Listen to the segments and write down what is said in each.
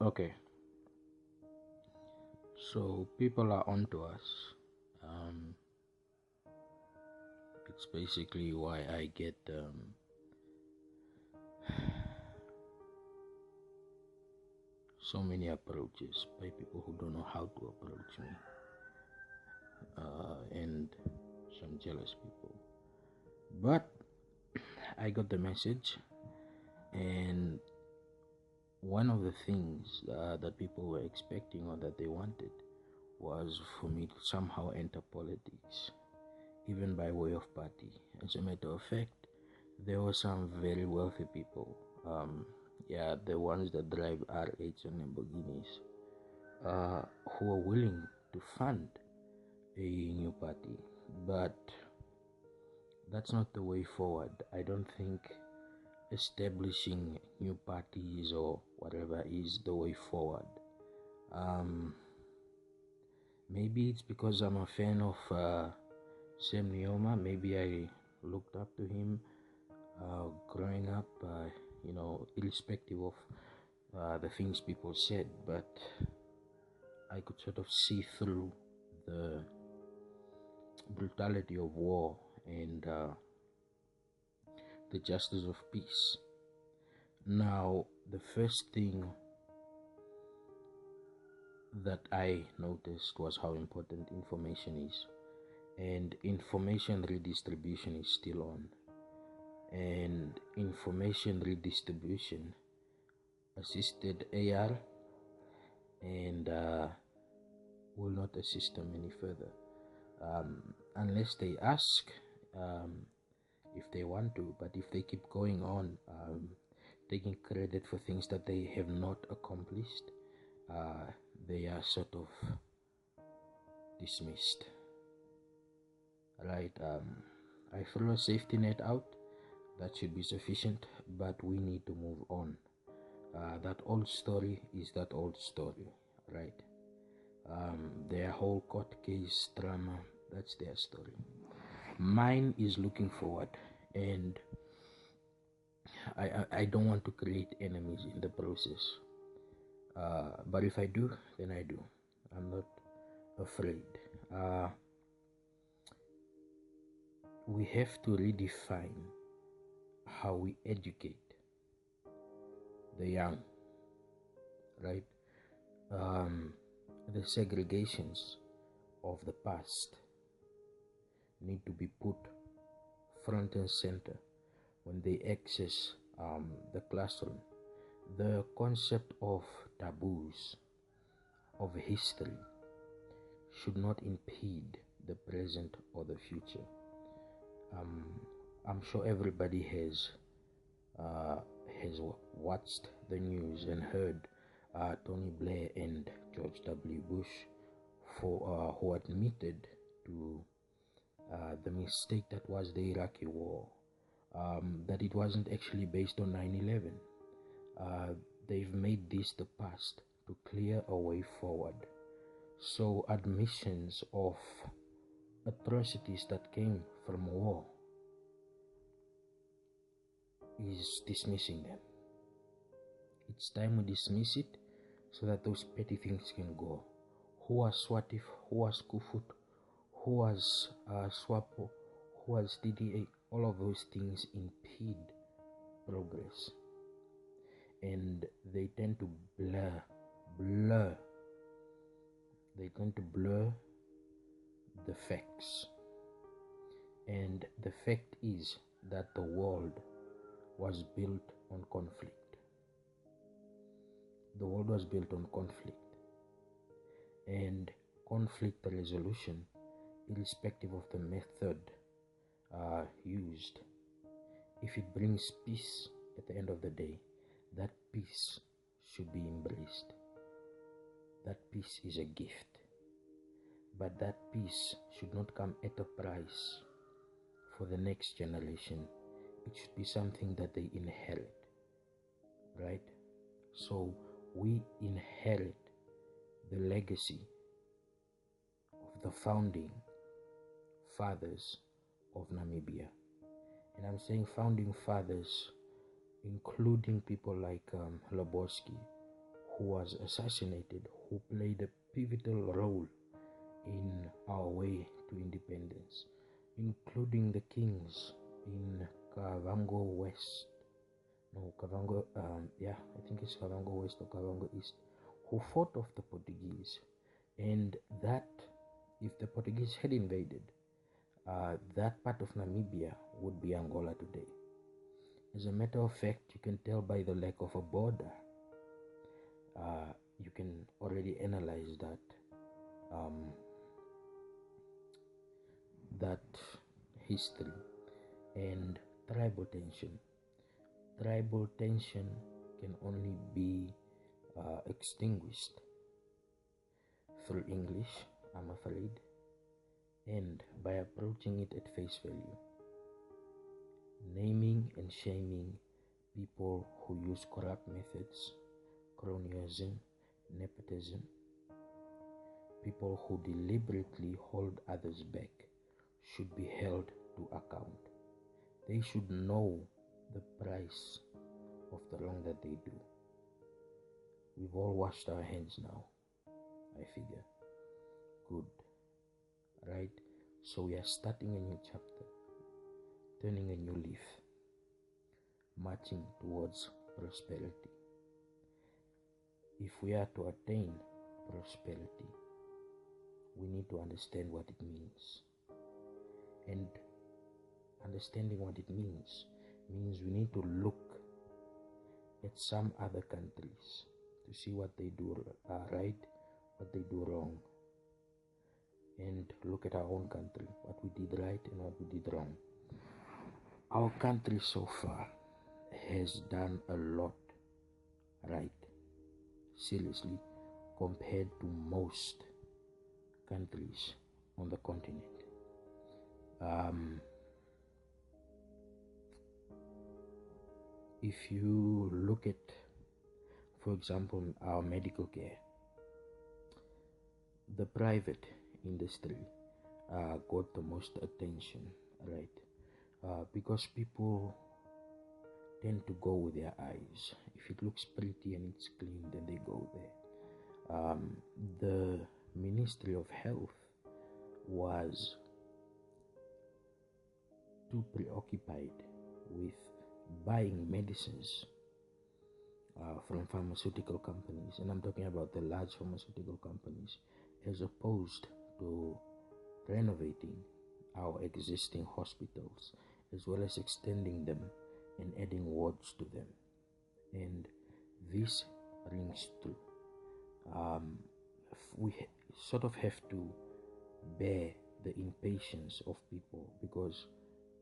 Okay, so people are onto us. Um, it's basically why I get so many approaches by people who don't know how to approach me, and some jealous people. But I got the message, and one of the things that people were expecting or that they wanted was for me to somehow enter politics, even by way of party. As a matter of fact, there were some very wealthy people, the ones that drive R8s and Lamborghinis, who are willing to fund a new party. But that's not the way forward. I don't think establishing new parties or whatever is the way forward. Maybe it's because I'm a fan of Sam Nujoma. Maybe I looked up to him growing up, irrespective of the things people said, but I could sort of see through the brutality of war and the justice of peace. Now, the first thing that I noticed was how important information is, and information redistribution is still on. And information redistribution assisted AR and will not assist them any further unless they ask if they want to. But if they keep going on taking credit for things that they have not accomplished, they are sort of dismissed, right? I throw a safety net out. That should be sufficient, but we need to move on. That old story is that old story, right? Their whole court case drama, that's their story. Mine is looking forward, and I don't want to create enemies in the process. But if I do, then I do. I'm not afraid. We have to redefine how we educate the young, right? The segregations of the past need to be put front and center when they access the classroom. The concept of taboos of history should not impede the present or the future. I'm sure everybody has watched the news and heard Tony Blair and George W. Bush who admitted to the mistake that was the Iraqi war, that it wasn't actually based on 9/11. They've made this the past to clear a way forward. So admissions of atrocities that came from war is dismissing them. It's time we dismiss it so that those petty things can go. Who was Swatif? Who was Kufut? Who was Swapo? Who was DDA? All of those things impede progress, and they tend to blur. They tend to blur the facts. And the fact is that the world was built on conflict. The world was built on conflict. And conflict resolution, irrespective of the method used, if it brings peace at the end of the day, that peace should be embraced. That peace is a gift. But that peace should not come at a price for the next generation. It should be something that they inherit, right? So we inherit the legacy of the founding fathers of Namibia. And I'm saying founding fathers, including people like Lobosky, who was assassinated, who played a pivotal role in our way to independence, including the kings in Kavango West. No, Kavango, I think it's Kavango West or Kavango East, who fought off the Portuguese. And that, if the Portuguese had invaded, that part of Namibia would be Angola today. As a matter of fact, you can tell by the lack of a border. You can already analyze that history and tribal tension. Tribal tension can only be extinguished through English, I'm afraid, and by approaching it at face value. Naming and shaming people who use corrupt methods, cronyism, nepotism, people who deliberately hold others back should be held to account. They should know the price of the wrong that they do. We've all washed our hands now, I figure. Good. Right? So we are starting a new chapter, turning a new leaf, marching towards prosperity. If we are to attain prosperity, we need to understand what it means. And understanding what it means we need to look at some other countries to see what they do right, what they do wrong, and look at our own country, what we did right and what we did wrong. Our country so far has done a lot right, seriously, compared to most countries on the continent. If you look at, for example, our medical care, the private industry got the most attention, right? Because people tend to go with their eyes. If it looks pretty and it's clean, then they go there. The Ministry of Health was too preoccupied with buying medicines from pharmaceutical companies, and I'm talking about the large pharmaceutical companies, as opposed to renovating our existing hospitals, as well as extending them and adding wards to them. And this rings true. We sort of have to bear the impatience of people, because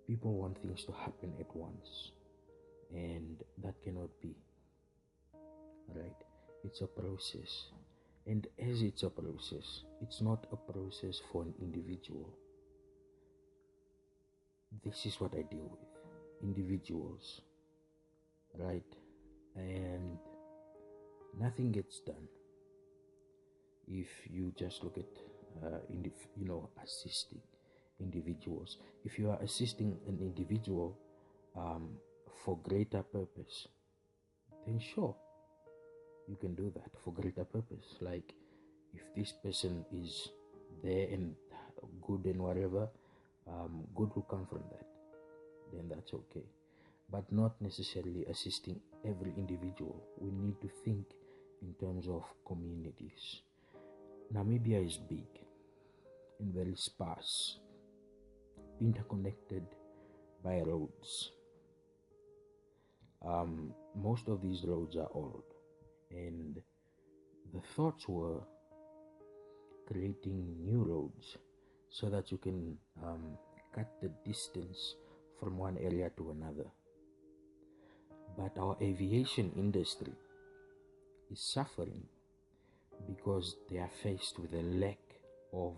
people want things to happen at once, and that cannot be, right? It's a process, and as it's a process, it's not a process for an individual. This is what I deal with, individuals, right? And nothing gets done if you just look at assisting individuals. If you are assisting an individual for greater purpose, then sure, you can do that for greater purpose. Like, if this person is there and good and whatever, good will come from that, then that's okay. But not necessarily assisting every individual. We need to think in terms of communities. Namibia is big and very sparse, interconnected by roads. Most of these roads are old, and the thoughts were creating new roads so that you can cut the distance from one area to another. But our aviation industry is suffering because they are faced with a lack of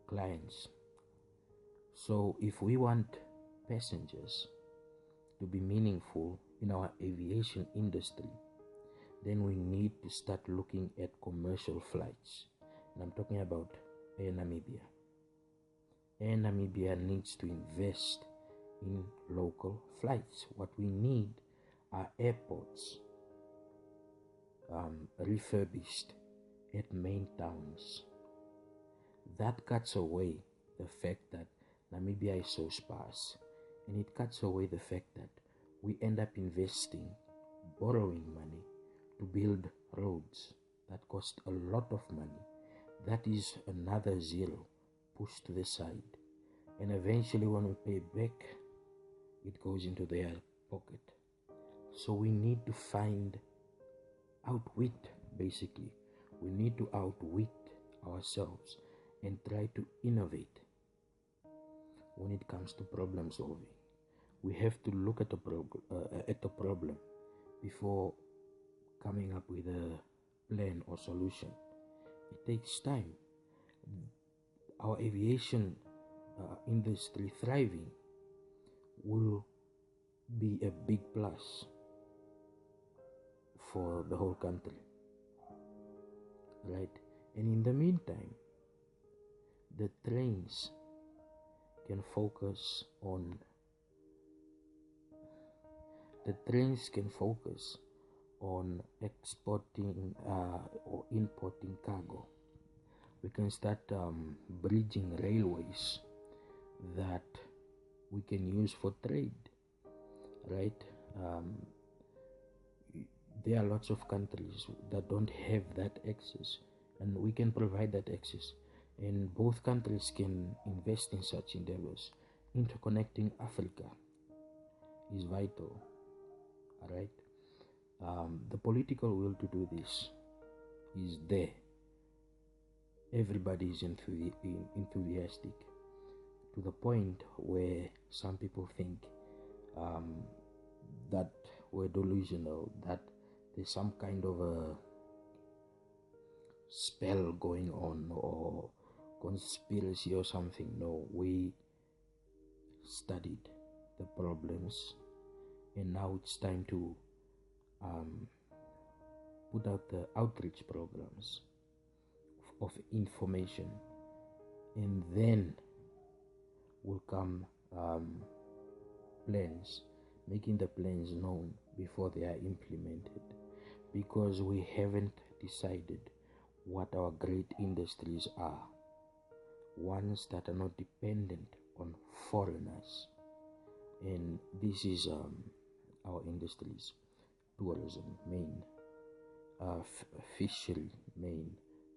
clients. So if we want passengers to be meaningful in our aviation industry, then we need to start looking at commercial flights. And I'm talking about Air Namibia. Air Namibia needs to invest in local flights. What we need are airports refurbished at main towns. That cuts away the fact that Namibia is so sparse, and it cuts away the fact that we end up investing, borrowing money to build roads that cost a lot of money. That is another zero pushed to the side, and eventually when we pay back, it goes into their pocket. So we need to outwit, basically. We need to outwit ourselves and try to innovate when it comes to problem solving. We have to look at the problem before coming up with a plan or solution. It takes time. Our aviation industry thriving will be a big plus for the whole country, right? And in the meantime, the trains can focus on exporting or importing cargo. We can start bridging railways that we can use for trade, right? There are lots of countries that don't have that access, and we can provide that access, and both countries can invest in such endeavors. Interconnecting Africa is vital, all right? The political will to do this is there. Everybody is enthusiastic to the point where some people think that we're delusional, that there's some kind of a spell going on or conspiracy or something. No, we studied the problems, and now it's time to put out the outreach programs of information, and then will come plans, making the plans known before they are implemented, because we haven't decided what our great industries are, ones that are not dependent on foreigners. And this is our industries: tourism, main, fishery, main,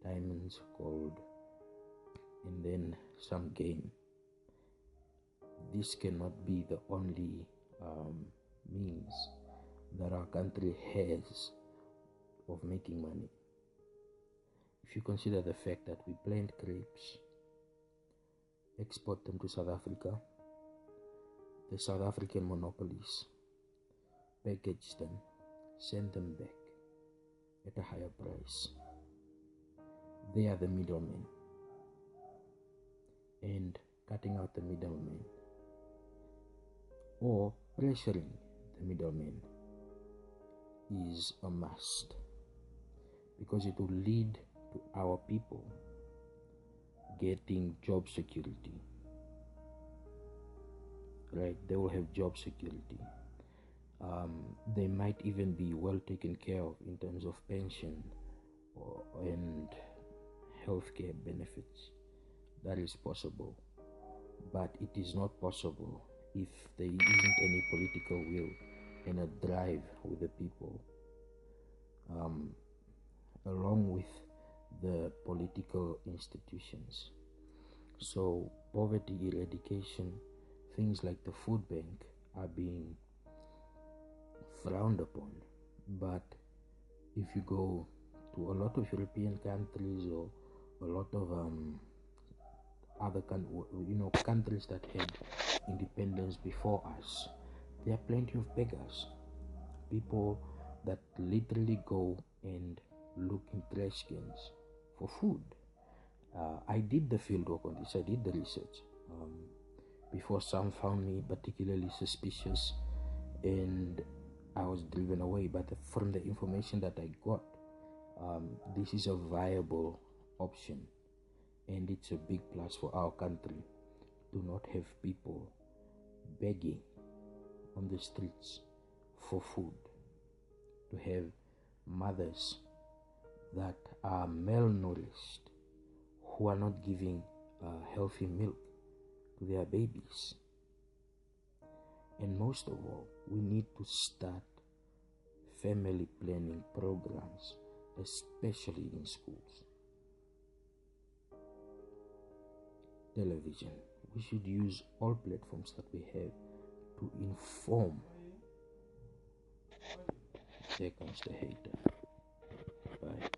diamonds, gold, and then some game. This cannot be the only means that our country has of making money. If you consider the fact that we plant grapes, export them to South Africa, the South African monopolies package them, send them back at a higher price. They are the middlemen, and cutting out the middlemen or pressuring the middlemen is a must, because it will lead to our people getting job security, right? They will have job security. They might even be well taken care of in terms of pension and healthcare benefits. That is possible, but it is not possible if there isn't any political will and a drive with the people, along with the political institutions. So poverty eradication, things like the food bank are being frowned upon, but if you go to a lot of European countries or a lot of other countries that had independence before us, there are plenty of beggars, people that literally go and look in trash cans for food. I did the field work on this. I did the research before some found me particularly suspicious, and I was driven away. But from the information that I got, this is a viable option, and it's a big plus for our country to not have people begging on the streets for food. to have mothers that are malnourished, who are not giving healthy milk to their babies. And most of all, we need to start family planning programs, especially in schools. Television. We should use all platforms that we have to inform. There comes the hater. Bye.